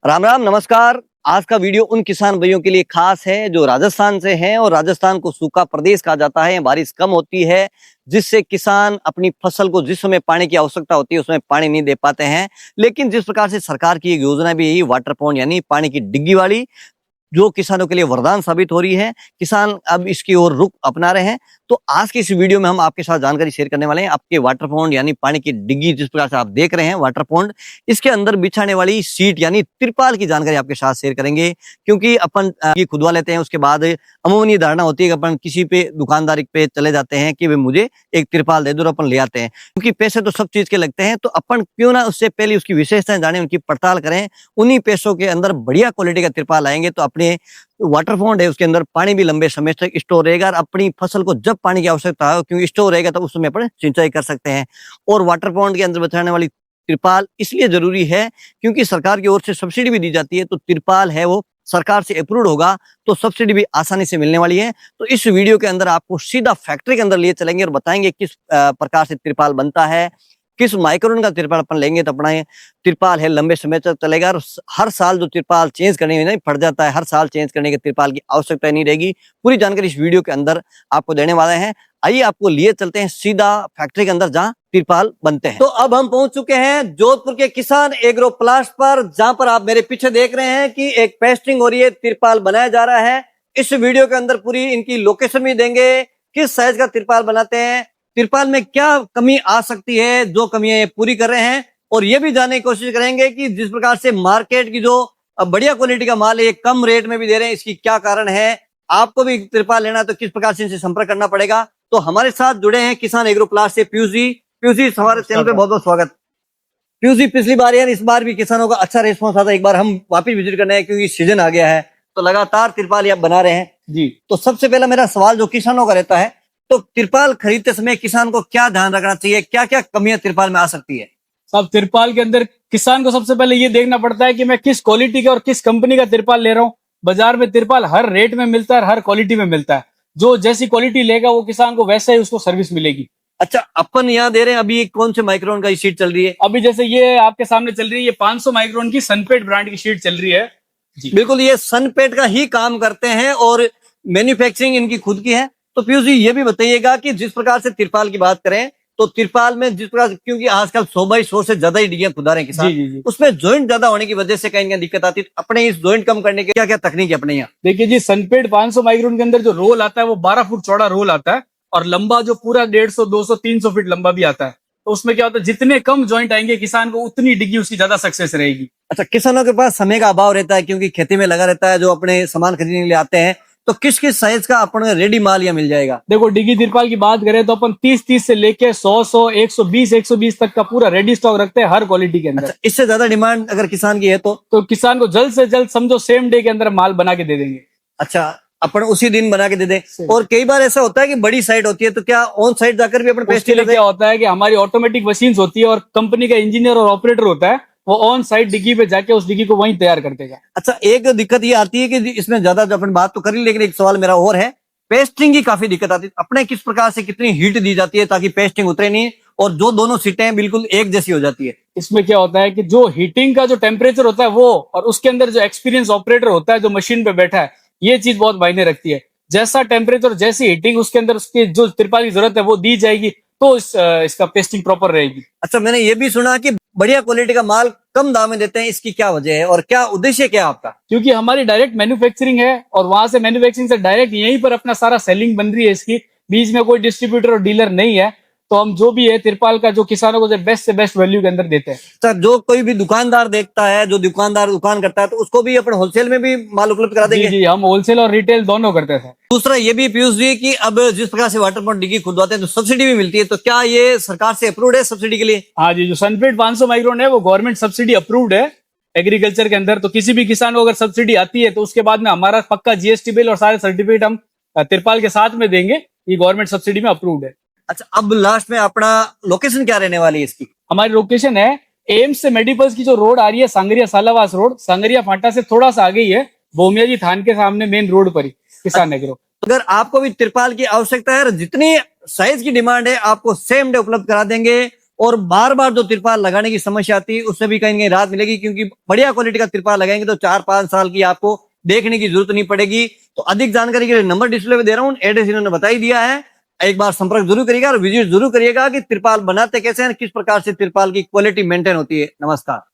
राम राम नमस्कार। आज का वीडियो उन किसान भाइयों के लिए खास है जो राजस्थान से हैं और राजस्थान को सूखा प्रदेश कहा जाता है। बारिश कम होती है जिससे किसान अपनी फसल को जिस समय पानी की आवश्यकता होती है उसमें पानी नहीं दे पाते हैं। लेकिन जिस प्रकार से सरकार की एक योजना भी है वाटर पॉन्ड यानी पानी की डिग्गी वाली, जो किसानों के लिए वरदान साबित हो रही है, किसान अब इसकी ओर रुख अपना रहे हैं। तो आज की इस वीडियो में हम आपके साथ जानकारी शेयर करने वाले हैं। आपके वाटर पॉन्ड यानी पानी की डिग्गी जिस प्रकार से आप देख रहे हैं वाटर पॉन्ड, इसके अंदर बिछाने वाली सीट यानी तिरपाल की जानकारी आपके साथ शेयर करेंगे। क्योंकि अपन ये खुदवा लेते हैं, उसके बाद अमूमन ये धारणा होती है कि अपन किसी पे दुकानदारी पे चले जाते हैं कि भाई मुझे एक तिरपाल दे दो, और अपन ले आते हैं। क्योंकि पैसे तो सब चीज के लगते हैं, तो अपन क्यों ना उससे पहले उसकी विशेषताएं जाने, उनकी पड़ताल करें। उन्हीं पैसों के अंदर बढ़िया क्वालिटी का तिरपाल आएंगे तो अपने वाटर पॉन्ड है उसके अंदर पानी भी लंबे समय तक स्टोर रहेगा और अपनी फसल को जब पानी की आवश्यकता हो, क्योंकि स्टोर रहेगा तो उस समय पर सिंचाई कर सकते हैं। और वाटर पॉन्ड के अंदर बिछाने वाली तिरपाल इसलिए जरूरी है क्योंकि सरकार की ओर से सब्सिडी भी दी जाती है। तो तिरपाल है वो सरकार से अप्रूव्ड होगा तो सब्सिडी भी आसानी से मिलने वाली है। तो इस वीडियो के अंदर आपको सीधा फैक्ट्री के अंदर लिए चलेंगे और बताएंगे किस प्रकार से तिरपाल बनता है, किस माइक्रोन का तिरपाल अपन लेंगे तो अपना तिरपाल है लंबे समय तक चलेगा। और हर साल जो तिरपाल चेंज करने में नहीं पड़ जाता है, हर साल चेंज करने के तिरपाल की आवश्यकता नहीं रहेगी। पूरी जानकारी इस वीडियो के अंदर आपको देने वाले हैं। आइए आपको लिए चलते हैं सीधा फैक्ट्री के अंदर जहां तिरपाल बनते हैं। तो अब हम पहुंच चुके हैं जोधपुर के किसान एग्रो प्लास्ट पर, जहां पर आप मेरे पीछे देख रहे हैं कि एक पेस्टिंग हो रही है, तिरपाल बनाया जा रहा है। इस वीडियो के अंदर पूरी इनकी लोकेशन भी देंगे, किस साइज का तिरपाल बनाते हैं, तिरपाल में क्या कमी आ सकती है, जो कमियां ये पूरी कर रहे हैं। और ये भी जानने की कोशिश करेंगे कि जिस प्रकार से मार्केट की जो बढ़िया क्वालिटी का माल है ये कम रेट में भी दे रहे हैं, इसकी क्या कारण है। आपको भी तिरपाल लेना है तो किस प्रकार से इनसे संपर्क करना पड़ेगा। तो हमारे साथ जुड़े हैं किसान एग्रो प्लास्ट से पीयूष जी। पीयूष जी हमारे चैनल पे बहुत बहुत स्वागत। पीयूष जी पिछली बार यार इस बार भी किसानों का अच्छा रिस्पॉन्स आता है, एक बार हम वापिस विजिट करने हैं क्योंकि सीजन आ गया है तो लगातार तिरपाल आप बना रहे हैं जी। तो सबसे पहला मेरा सवाल जो किसानों का रहता है, तो तिरपाल खरीदते समय किसान को क्या ध्यान रखना चाहिए, क्या क्या कमियां तिरपाल में आ सकती है। सब तिरपाल के अंदर किसान को सबसे पहले ये देखना पड़ता है कि मैं किस क्वालिटी का और किस कंपनी का तिरपाल ले रहा हूँ। बाजार में तिरपाल हर रेट में मिलता है, हर क्वालिटी में मिलता है। जो जैसी क्वालिटी लेगा वो किसान को वैसा ही उसको सर्विस मिलेगी। अच्छा, अपन यहाँ दे रहे हैं अभी कौन से माइक्रोन का शीट चल रही है? अभी जैसे ये आपके सामने चल रही है, ये 500 माइक्रोन की सनपेट ब्रांड की शीट चल रही है जी। बिल्कुल, ये सनपेट का ही काम करते हैं और मैन्युफैक्चरिंग इनकी खुद की है। तो पीयूष जी ये भी बताइएगा कि जिस प्रकार से तिरपाल की बात करें तो तिरपाल में जिस प्रकार, क्योंकि आजकल 100x100 से ज्यादा ही डिग्गियां खुदा रहे हैं किसान, जी। उसमें जॉइंट ज्यादा होने की वजह से कहीं कहीं दिक्कत आती है। अपने इस जॉइंट कम करने के क्या क्या तकनीक है अपने यहाँ? देखिए जी, सनपेट 500 माइक्रोन के अंदर जो रोल आता है वो 12 फुट चौड़ा रोल आता है और लंबा जो पूरा 150, 200, 300 फीट लंबा भी आता है। तो उसमें क्या होता है, जितने कम जॉइंट आएंगे किसान को उतनी डिग्गी उसकी ज्यादा सक्सेस रहेगी। अच्छा, किसानों के पास समय का अभाव रहता है क्योंकि खेती में लगा रहता है, जो अपने सामान खरीदने के लिए आते हैं, तो किस किस साइज का अपने रेडी माल या मिल जाएगा? देखो, डिग्गी तिरपाल की बात करें तो अपन 30 से लेके 100, 120 तक का पूरा रेडी स्टॉक रखते हैं हर क्वालिटी के अंदर। अच्छा, इससे ज्यादा डिमांड अगर किसान की है तो किसान को जल्द से जल्द समझो सेम डे के अंदर माल बना के दे देंगे। अच्छा, अपन उसी दिन बना के दे दें। और कई बार ऐसा होता है कि बड़ी साइट होती है तो क्या ऑन साइट जाकर भी अपन पेस्ट लेते हैं? क्या होता है कि हमारी ऑटोमेटिक मशीन होती है और कंपनी का इंजीनियर और ऑपरेटर होता है, वो ऑन साइट डिग्गी पे जाके उस डिग्गी को वहीं तैयार कर देगा। अच्छा, एक दिक्कत ये आती है कि इसमें ज्यादा अपन बात तो करी, लेकिन एक सवाल मेरा और है, पेस्टिंग की काफी दिक्कत आती है। अपने किस प्रकार से कितनी हीट दी जाती है ताकि पेस्टिंग उतरे नहीं और जो दोनों सीटें बिल्कुल एक जैसी हो जाती है? इसमें क्या होता है कि जो हीटिंग का जो टेम्परेचर होता है वो, और उसके अंदर जो एक्सपीरियंस ऑपरेटर होता है जो मशीन पे बैठा है, ये चीज बहुत मायने रखती है। जैसा टेम्परेचर, जैसी हीटिंग उसके अंदर उसकी जो तिरपाल की जरूरत है वो दी जाएगी तो इसका पेस्टिंग प्रॉपर रहेगी। अच्छा, मैंने ये भी सुना कि बढ़िया क्वालिटी का माल कम दाम में देते हैं, इसकी क्या वजह है और क्या उद्देश्य क्या है आपका? क्योंकि हमारी डायरेक्ट मैन्युफैक्चरिंग है और वहां से मैन्युफैक्चरिंग से डायरेक्ट यहीं पर अपना सारा सेलिंग बन रही है इसकी, बीच में कोई डिस्ट्रीब्यूटर और डीलर नहीं है। तो हम जो भी है तिरपाल का जो किसानों को बेस्ट से बेस्ट वैल्यू के अंदर देते हैं। सर, जो कोई भी दुकानदार देखता है, जो दुकानदार दुकान करता है, तो उसको भी अपन होलसेल में भी माल उपलब्ध करा देंगे? जी, हम होलसेल और रिटेल दोनों करते थे। दूसरा ये भी पीयूष जी कि अब जिस प्रकार से वाटर पॉन्ड डिग्गी खुदवाते हैं तो सब्सिडी भी मिलती है, तो क्या ये सरकार से अप्रूव्ड है सब्सिडी के लिए? हाँ जी, जो सनपेट 500 माइक्रोन है वो गवर्नमेंट सब्सिडी अप्रूव्ड है एग्रीकल्चर के अंदर। तो किसी भी किसान को अगर सब्सिडी आती है तो उसके बाद में हमारा पक्का जीएसटी बिल और सारे सर्टिफिकेट हम तिरपाल के साथ में देंगे। ये गवर्नमेंट सब्सिडी में अप्रूव्ड है। अच्छा, अब लास्ट में अपना लोकेशन क्या रहने वाली है इसकी? हमारी लोकेशन है एम्स से मेडिकल्स की जो रोड आ रही है, सांगरिया सालावास रोड, सांगरिया फाटा से थोड़ा सा आगे ही है, भोमिया जी थान के सामने मेन रोड पर ही किसान एग्रो। अगर आपको भी तिरपाल की आवश्यकता है, जितनी साइज की डिमांड है आपको सेम डे उपलब्ध करा देंगे। और बार बार जो तिरपाल लगाने की समस्या आती है उससे भी कहीं ना कहीं राहत मिलेगी, क्योंकि बढ़िया क्वालिटी का तिरपाल लगाएंगे तो 4-5 साल की आपको देखने की जरूरत नहीं पड़ेगी। तो अधिक जानकारी के लिए नंबर डिस्प्ले पे दे रहा हूँ, एड्रेस इन्होंने बता ही दिया है। एक बार संपर्क जरूर करिएगा और विजिट जरूर करिएगा कि तिरपाल बनाते कैसे हैं, किस प्रकार से तिरपाल की क्वालिटी मेंटेन होती है। नमस्कार।